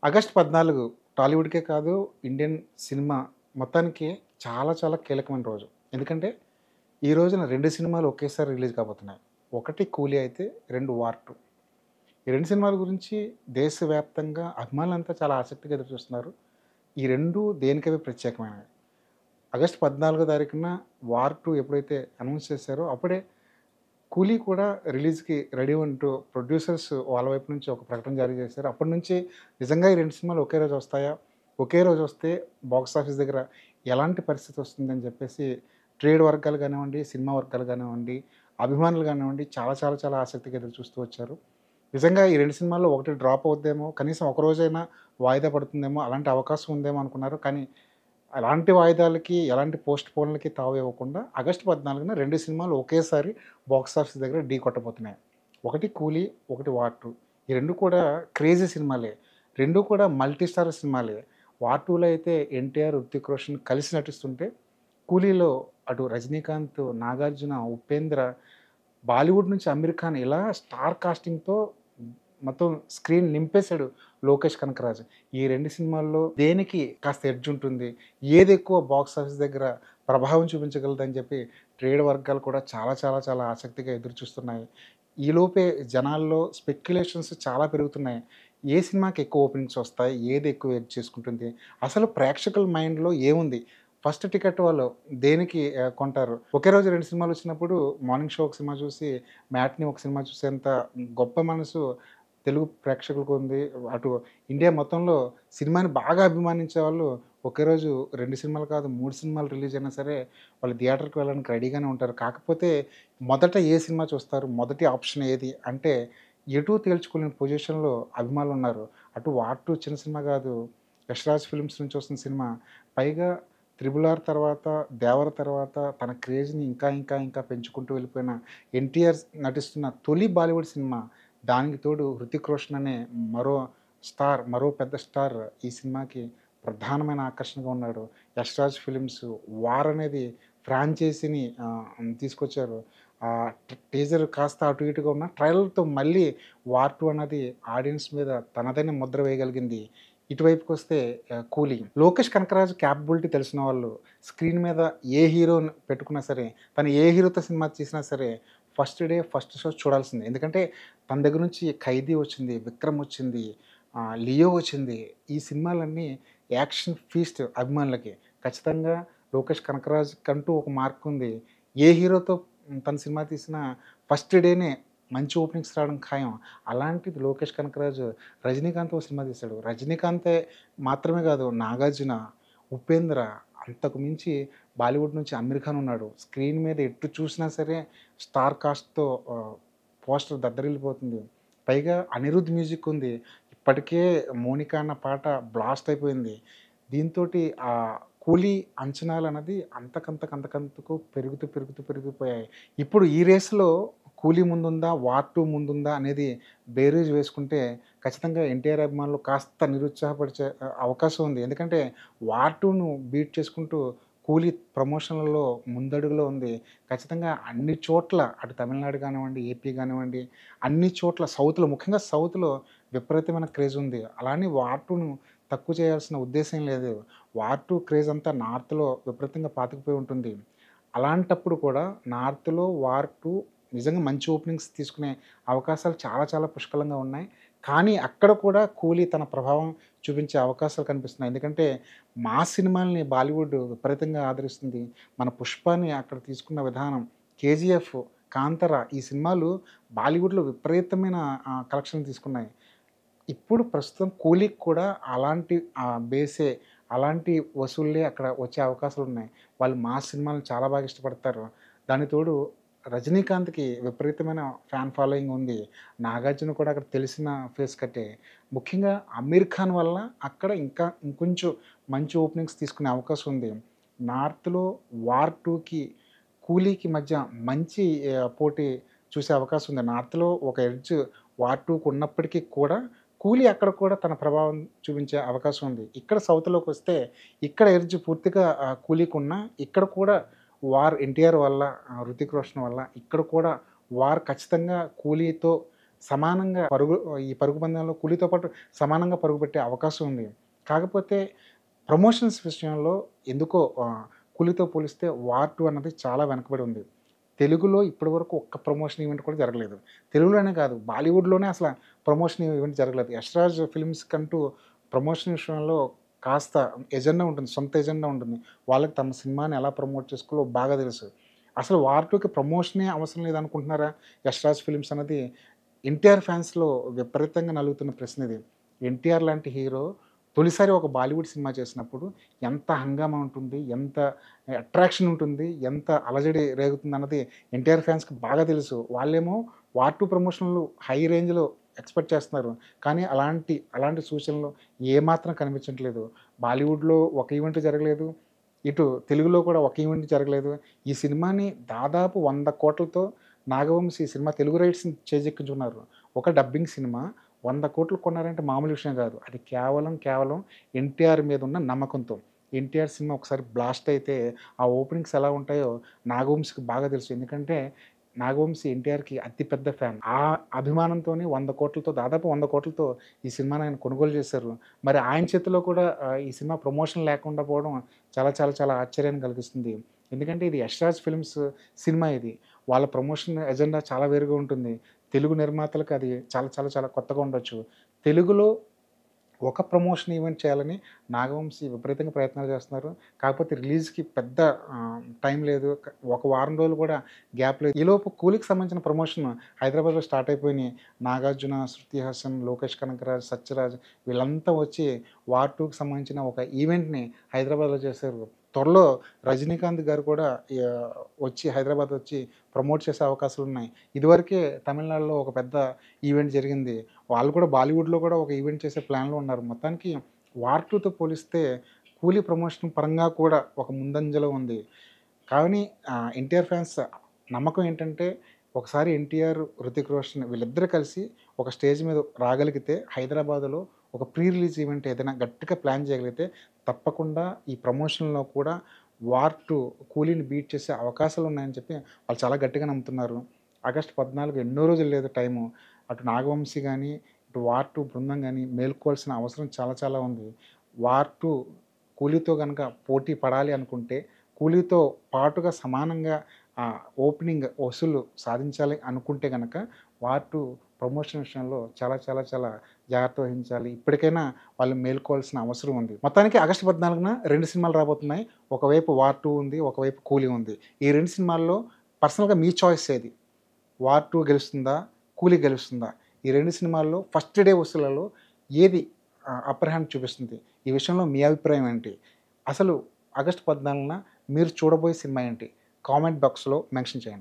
August 14 టాలీవుడ్‌కే కాదు, Indian cinema మొత్తానికి చాలా చాలా కీలకమైన రోజు. ఎందుకంటే, ఈ రోజున 2 సినిమాలు ఒకేసారి రిలీజ్ కాబోతున్నాయి. ఒకటి 'కూలీ' అయితే, 2 'వార్ 2'. ఈ 2 సినిమాల గురించి దేశవ్యాప్తంగా అభిమానులంతా చాలా ఆసక్తిగా ఎదురుచూస్తున్నారు. ఈ 2 దేనికవి ప్రత్యేకమైనవి. ఆగస్టు 14 తారీఖున 'వార్ 2' ఎప్పుడైతే అనౌన్స్ చేశారో, అప్పుడే 'కూలీ' కూడా రిలీజ్‌కి రెడీ ఉంటూ ప్రొడ్యూసర్స్ వాళ్ళ వైపు నుంచి ఒక ప్రకటన జారీ చేశారు. అప్పటినుంచి నిజంగా ఈ 2 సినిమాలు ఒకే రోజు వస్తాయా? ఒకే రోజు వస్తే బాక్స్ ఆఫీస్ దగ్గర ఎలాంటి పరిస్థితి వస్తుందని చెప్పేసి ట్రేడ్ వర్గాలు కానివ్వండి, సినిమా వర్గాలు కానివ్వండి, అభిమానులు కానివ్వండి చాలా చాలా చాలా ఆసక్తిగా ఎదురు చూస్తూ వచ్చారు. నిజంగా ఈ 2 సినిమాల్లో ఒకటి డ్రాప్ అవుద్దేమో, కనీసం ఒక రోజైనా వాయిదా పడుతుందేమో, అలాంటి అవకాశం ఉందేమో అనుకున్నారు. కానీ అలాంటి వాయిదాలకి, ఎలాంటి పోస్ట్‌పోన్‌లకి తావివ్వకుండా ఆగస్టు 14న 2 సినిమాలు ఒకేసారి బాక్స్ ఆఫీస్ దగ్గర ఢీ కొట్టబోతున్నాయి. ఒకటి 'కూలీ', ఒకటి 'వార్ 2'. ఈ 2 కూడా క్రేజీ సినిమాలే. 2 కూడా మల్టీ స్టారర్ సినిమాలే. 'వార్ 2'లో అయితే ఎన్టీఆర్, హృతిక్ రోషన్ కలిసి నటిస్తుంటే, 'కూలీలో' అటు రజనీకాంత్, నాగార్జున, ఉపేంద్ర, బాలీవుడ్ నుంచి అమీర్ ఖాన్ ఇలా స్టార్ కాస్టింగ్‌తో మొత్తం స్క్రీన్ నింపేసాడు లోకేష్ కనకరాజు. ఈ 2 సినిమాల్లో దేనికి కాస్త ఎడ్జ్ ఉంటుంది? ఏది ఎక్కువ బాక్స్ ఆఫీస్ దగ్గర ప్రభావం చూపించగలదని చెప్పి ట్రేడ్ వర్గాలు కూడా చాలా చాలా చాలా ఆసక్తిగా ఎదురు చూస్తున్నాయి. ఈలోపే జనాల్లో స్పెక్యులేషన్స్ చాలా పెరుగుతున్నాయి. ఏ సినిమాకి ఎక్కువ ఓపెనింగ్స్ వస్తాయి? ఏది ఎక్కువ ఎడ్జ్ చేసుకుంటుంది? అసలు ప్రేక్షకుల మైండ్‌లో ఏముంది? ఫస్ట్ టికెట్ వాళ్ళు దేనికి కొంటారు? ఒకే రోజు 2 సినిమాలొచ్చినప్పుడు మార్నింగ్ షో ఒక సినిమా చూసి, మ్యాట్‌ని ఒక సినిమా చూసేంత గొప్ప మనసు తెలుగు ప్రేక్షకులకు ఉంది. అటు ఇండియా మొత్తంలో సినిమాని బాగా అభిమానించే వాళ్ళు ఒకే రోజు 2 సినిమాలు కాదు, 3 సినిమాలు రిలీజ్ అయినా సరే వాళ్ళు థియేటర్‌కి వెళ్ళడానికి రెడీగానే ఉంటారు. కాకపోతే మొదట ఏ సినిమా చూస్తారు? మొదటి ఆప్షన్ ఏది? అంటే ఎటూ తేల్చుకోలేని పొజిషన్‌లో అభిమానులున్నారు. అటు 'వార్ 2' చిన్న సినిమా కాదు. యష్‌రాజ్ ఫిల్మ్స్ నుంచి వస్తున్న సినిమా. పైగా 'త్రిబుల్ ఆర్' తర్వాత, 'దేవర' తర్వాత తన క్రేజ్‌ని ఇంకా ఇంకా ఇంకా పెంచుకుంటూ వెళ్ళిపోయిన ఎన్టీఆర్ నటిస్తున్న తొలి బాలీవుడ్ సినిమా. దానికి తోడు 'హృతిక్ రోషన్' అనే మరో స్టార్, మరో పెద్ద స్టార్ ఈ సినిమాకి ప్రధానమైన ఆకర్షణగా ఉన్నాడు. యష్‌రాజ్ ఫిల్మ్స్ 'వార్' అనేది ఫ్రాంచైజీని తీసుకొచ్చారు. టీజర్ కాస్త అటు ఇటుగా ఉన్న ట్రైలర్‌తో మళ్ళీ 'వార్ 2' అన్నది ఆడియన్స్ మీద తనదైన ముద్ర వేయగలిగింది. ఇటువైపుకొస్తే 'కూలీ'. లోకేష్ కనకరాజు క్యాపబిలిటీ తెలిసిన వాళ్ళు స్క్రీన్ మీద ఏ హీరోని పెట్టుకున్నా సరే, తను ఏ హీరోతో సినిమా తీసినా సరే ఫస్ట్ డే, ఫస్ట్ షో చూడాల్సిందే. ఎందుకంటే తన దగ్గర నుంచి 'ఖైదీ' వచ్చింది, 'విక్రమ్' వచ్చింది, 'లియో' వచ్చింది. ఈ సినిమాలన్నీ యాక్షన్ ఫీస్ట్ అభిమానులకి. ఖచ్చితంగా లోకేష్ కనకరాజుకంటూ ఒక మార్క్ ఉంది. ఏ హీరోతో తను సినిమా తీసినా ఫస్ట్ డేనే మంచి ఓపెనింగ్స్ రావడం ఖాయం. అలాంటిది లోకేష్ కనకరాజు 'రజనీకాంత్‌తో' సినిమా తీశాడు. రజనీకాంతే మాత్రమే కాదు, 'నాగార్జున', 'ఉపేంద్ర' అంతకు మించి బాలీవుడ్ నుంచి 'అమీర్ ఖాన్' ఉన్నాడు. స్క్రీన్ మీద ఎటు చూసినా సరే స్టార్ కాస్ట్‌తో పోస్టర్ దద్దరిల్లిపోతుంది. పైగా అనిరుద్ మ్యూజిక్ ఉంది. ఇప్పటికే 'మోనికా' అన్న పాట బ్లాస్ట్ అయిపోయింది. దీంతోటి 'కూలీ' అంచనాలన్నది అంతకంతకు పెరుగుతూ, పెరుగుతూ, పెరిగిపోయాయి. ఇప్పుడు ఈ రేస్‌లో 'కూలీ' ముందుందా? 'వార్ 2' ముందుందా? అనేది బేరీజు వేసుకుంటే ఖచ్చితంగా ఎన్టీఆర్ అభిమానులు కాస్త నిరుత్సాహపరిచే అవకాశం ఉంది. ఎందుకంటే 'వార్ 2'ను బీట్ చేసుకుంటూ 'కూలీ' ప్రమోషన్‌లలో ముందడుగులో ఉంది. ఖచ్చితంగా అన్ని చోట్ల అటు తమిళనాడు కానివ్వండి, ఏపీ కానివ్వండి, అన్ని చోట్ల సౌత్‌లో, ముఖ్యంగా సౌత్‌లో విపరీతమైన క్రేజ్ ఉంది. అలా అని 'వార్ 2'ను తక్కువ చేయాల్సిన ఉద్దేశ్యం లేదు. 'వార్ 2' క్రేజ్ అంతా నార్త్‌లో విపరీతంగా పాతుకుపోయి ఉంటుంది. అలాంటప్పుడు కూడా నార్త్‌లో 'వార్ 2' నిజంగా మంచి ఓపెనింగ్స్ తీసుకునే అవకాశాలు చాలా చాలా పుష్కలంగా ఉన్నాయి. కానీ అక్కడ కూడా 'కూలీ' తన ప్రభావం చూపించే అవకాశాలు కనిపిస్తున్నాయి. ఎందుకంటే మాస్ సినిమాల్ని బాలీవుడ్ విపరీతంగా ఆదరిస్తుంది. మన 'పుష్పని' అక్కడ తీసుకున్న విధానం, 'కేజీఎఫ్', 'కాంతార' ఈ సినిమాలు బాలీవుడ్‌లో విపరీతమైన కలెక్షన్‌లు తీసుకున్నాయి. ఇప్పుడు ప్రస్తుతం 'కూలీకి' కూడా అలాంటి బేసే, అలాంటి వసూళ్ళే అక్కడ వచ్చే అవకాశాలున్నాయి. వాళ్ళు మాస్ సినిమాలను చాలా బాగా ఇష్టపడతారు. దానికి తోడు 'రజనీకాంత్‌కి' విపరీతమైన ఫ్యాన్ ఫాలోయింగ్ ఉంది. 'నాగార్జున' కూడా అక్కడ తెలిసిన ఫేస్ కట్టే. ముఖ్యంగా 'అమీర్ ఖాన్' వల్ల అక్కడ ఇంకా ఇంకొంచెం మంచి ఓపెనింగ్స్ తీసుకునే అవకాశం ఉంది. నార్త్‌లో 'వార్ 2'కి, 'కూలీకి' మధ్య మంచి పోటీ చూసే అవకాశం ఉంది. నార్త్‌లో ఒక ఎడ్జ్ 'వార్ 2'కి ఉన్నప్పటికీ కూడా 'కూలీ' అక్కడ కూడా తన ప్రభావం చూపించే అవకాశం ఉంది. ఇక్కడ సౌత్‌లోకొస్తే ఇక్కడ ఎడ్జ్ పూర్తిగా 'కూలీ'కున్నా, ఇక్కడ కూడా 'వార్' ఎన్టీఆర్ వల్ల, 'హృతిక్ రోషన్' వల్ల ఇక్కడ కూడా 'వార్' ఖచ్చితంగా 'కూలీతో' సమానంగా ఈ పరుగు పందెంలో కూలీతో పాటు సమానంగా పరుగు పెట్టే అవకాశం ఉంది. కాకపోతే ప్రమోషన్స్ విషయంలో ఎందుకో కూలీతో పోలిస్తే వార్ 2 అన్నది చాలా వెనకబడి ఉంది. తెలుగులో ఇప్పటివరకు ఒక్క ప్రమోషన్ ఈవెంట్ కూడా జరగలేదు. తెలుగులోనే కాదు, బాలీవుడ్‌లోనే అసల ప్రమోషన్ ఈవెంట్ జరగలేదు. యష్‌రాజ్ ఫిల్మ్స్‌కంటూ ప్రమోషన్ విషయంలో కాస్త ఎజెండా ఉంటుంది. సొంత ఎజెండా ఉంటుంది. వాళ్ళకి తమ సినిమాని ఎలా ప్రమోట్ చేసుకోవాలో బాగా తెలుసు. అసలు వార్ 2కి ప్రమోషనే అవసరం లేదనుకుంటున్నారా? యష్‌రాజ్ ఫిల్మ్స్ అన్నది ఎన్టీఆర్ ఫ్యాన్స్‌లో విపరీతంగా నలుగుతున్న ప్రశ్న ఇది. ఎన్టీఆర్ లాంటి హీరో తొలిసారి ఒక బాలీవుడ్ సినిమా చేసినప్పుడు ఎంత హంగామా ఉంటుంది, ఎంత అట్రాక్షన్ ఉంటుంది, ఎంత అలజడి రేగుతుందన్నది ఎన్టీఆర్ ఫ్యాన్స్‌కి బాగా తెలుసు. వాళ్ళేమో వార్ 2 ప్రమోషన్‌లు హై రేంజ్‌లో ఎక్స్‌పెక్ట్ చేస్తున్నారు. కానీ అలాంటి సూచనలు ఏమాత్రం కనిపించట్లేదు. బాలీవుడ్‌లో ఒక ఈవెంట్ జరగలేదు. ఇటు తెలుగులో కూడా ఒక ఈవెంట్ జరగలేదు. ఈ సినిమాని దాదాపు 100,00,00,000తో నాగవంశి సినిమా తెలుగు రైట్స్‌ని చేజిక్కించుకున్నారు. ఒక డబ్బింగ్ సినిమా 100,00,00,000 కొన్నారంటే మామూలు విషయం కాదు. అది కేవలం ఎన్టీఆర్ మీదున్న నమ్మకంతో. ఎన్టీఆర్ సినిమా ఒకసారి బ్లాస్ట్ అయితే ఆ ఓపెనింగ్స్ ఎలా ఉంటాయో నాగవంశికి బాగా తెలుసు. ఎందుకంటే నాగవంశి ఎన్టీఆర్‌కి అతి పెద్ద ఫ్యాన్. ఆ అభిమానంతోనే 100,00,00,000తో దాదాపు 100,00,00,000తో ఈ సినిమాని ఆయన కొనుగోలు చేశారు. మరి ఆయన చేతిలో కూడా ఈ సినిమా ప్రమోషన్ లేకుండా పోవడం చాలా ఆశ్చర్యాన్ని కలిగిస్తుంది. ఎందుకంటే ఇది యష్‌రాజ్ ఫిల్మ్స్ సినిమా ఇది. వాళ్ళ ప్రమోషన్ ఎజెండా చాలా వేరుగా ఉంటుంది. తెలుగు నిర్మాతలకు అది చాలా కొత్తగా ఉండొచ్చు. తెలుగులో ఒక ప్రమోషన్ ఈవెంట్ చేయాలని నాగవంశి విపరీతంగా ప్రయత్నాలు చేస్తున్నారు. కాకపోతే రిలీజ్‌కి పెద్ద టైం లేదు. ఒక వారం రోజులు కూడా గ్యాప్ లేదు. ఈలోపు కూలీకి సంబంధించిన ప్రమోషన్ హైదరాబాద్‌లో స్టార్ట్ అయిపోయినాయి. నాగార్జున, శృతి హాసన్, లోకేష్ కనకరాజ్, సత్యరాజ్ వీళ్ళంతా వచ్చి వార్ 2కి సంబంధించిన ఒక ఈవెంట్‌ని హైదరాబాద్‌లో చేశారు. త్వరలో రజనీకాంత్ గారు కూడా వచ్చి హైదరాబాద్ వచ్చి ప్రమోట్ చేసే అవకాశాలున్నాయి. ఇదివరకే తమిళనాడులో ఒక పెద్ద ఈవెంట్ జరిగింది. వాళ్ళు కూడా బాలీవుడ్‌లో కూడా ఒక ఈవెంట్ చేసే ప్లాన్‌లో ఉన్నారు. మొత్తానికి వార్ 2తో పోలిస్తే కూలీ ప్రమోషన్ పరంగా కూడా ఒక ముందంజలో ఉంది. కానీ ఎన్టీఆర్ ఫ్యాన్స్ నమ్మకం ఏంటంటే ఒకసారి ఎన్టీఆర్, హృతిక్ రోషన్ వీళ్ళిద్దరూ కలిసి ఒక స్టేజ్ మీద రాగలిగితే హైదరాబాద్‌లో ఒక ప్రీ రిలీజ్ ఈవెంట్ ఏదైనా గట్టిగా ప్లాన్ చేయగలిగితే తప్పకుండా ఈ ప్రమోషన్‌లో కూడా వార్ 2 కూలీని బీట్ చేసే అవకాశాలున్నాయని చెప్పి వాళ్ళు చాలా గట్టిగా నమ్ముతున్నారు. ఆగస్టు 14 ఎన్నో రోజులు లేదు టైము. అటు నాగవంశి గానీ, ఇటు వార్ 2 బృందం గానీ మేలుకోవాల్సిన అవసరం చాలా ఉంది. వార్ 2 కూలీతో గనక పోటీ పడాలి అనుకుంటే, కూలీతో పాటుగా సమానంగా ఓపెనింగ్ వసూళ్ళు సాధించాలి అనుకుంటే గనక వార్ 2 ప్రమోషన్ విషయంలో చాలా జాగ్రత్త వహించాలి. ఇప్పటికైనా వాళ్ళు మేలుకోవాల్సిన అవసరం ఉంది. మొత్తానికి ఆగస్టు 14న 2 సినిమాలు రాబోతున్నాయి. ఒకవైపు వార్ 2 ఉంది. ఒకవైపు కూలీ ఉంది. ఈ 2 సినిమాల్లో పర్సనల్‌గా మీ చాయిస్ ఏది? వార్ 2 గెలుస్తుందా? కూలీ గెలుస్తుందా? ఈ 2 సినిమాల్లో ఫస్ట్ డే వసూళ్లలో ఏది అప్పర్ హ్యాండ్ చూపిస్తుంది? ఈ విషయంలో మీ అభిప్రాయం ఏంటి? అసలు ఆగస్టు 14న మీరు చూడబోయే సినిమా ఏంటి? కామెంట్ బాక్స్‌లో మెన్షన్ చేయండి.